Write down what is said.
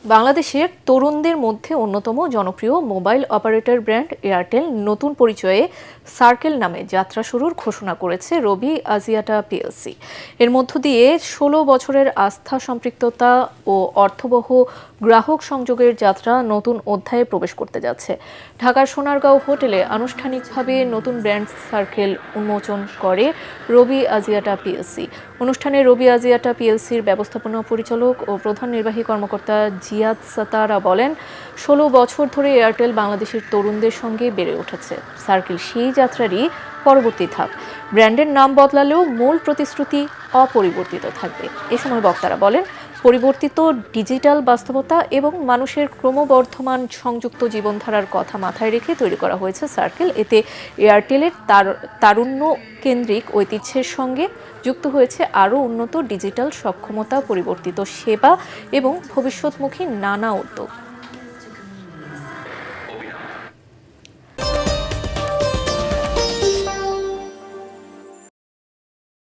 বাংলাদেশের তরুণদের মধ্যে অন্যতম জনপ্রিয় মোবাইল অপারেটর ব্র্যান্ড এয়ারটেল নতুন পরিচয়ে সার্কেল নামে যাত্রা শুরুর ঘোষণা করেছে রবি আজিয়াটা পিএলসি। এর মধ্য দিয়ে ১৬ বছরের আস্থা, সম্পৃক্ততা ও অর্থবহ গ্রাহক সংযোগের যাত্রা নতুন অধ্যায়ে প্রবেশ করতে যাচ্ছে। ঢাকার সোনারগাঁও হোটেলে আনুষ্ঠানিকভাবে নতুন ব্র্যান্ড সার্কেল উন্মোচন করে রবি আজিয়াটা পিএলসি। অনুষ্ঠানে রবি আজিয়াটা পিএলসির ব্যবস্থাপনা পরিচালক ও প্রধান নির্বাহী কর্মকর্তা জিয়াদ সাতারা বলেন, ১৬ বছর ধরে এয়ারটেল বাংলাদেশের তরুণদের সঙ্গে বেড়ে উঠেছে। সার্কেল সেই যাত্রারই পরবর্তী ধাপ। ব্র্যান্ডের নাম বদলালেও মূল প্রতিশ্রুতি অপরিবর্তিত থাকবে। এ সময় বক্তারা বলেন, পরিবর্তিত ডিজিটাল বাস্তবতা এবং মানুষের ক্রমবর্ধমান সংযুক্ত জীবনধারার কথা মাথায় রেখে তৈরি করা হয়েছে সার্কেল। এতে এয়ারটেলের তারুণ্য কেন্দ্রিক ঐতিহ্যের সঙ্গে যুক্ত হয়েছে আরও উন্নত ডিজিটাল সক্ষমতা, পরিবর্তিত সেবা এবং ভবিষ্যৎমুখী নানা উদ্যোগ।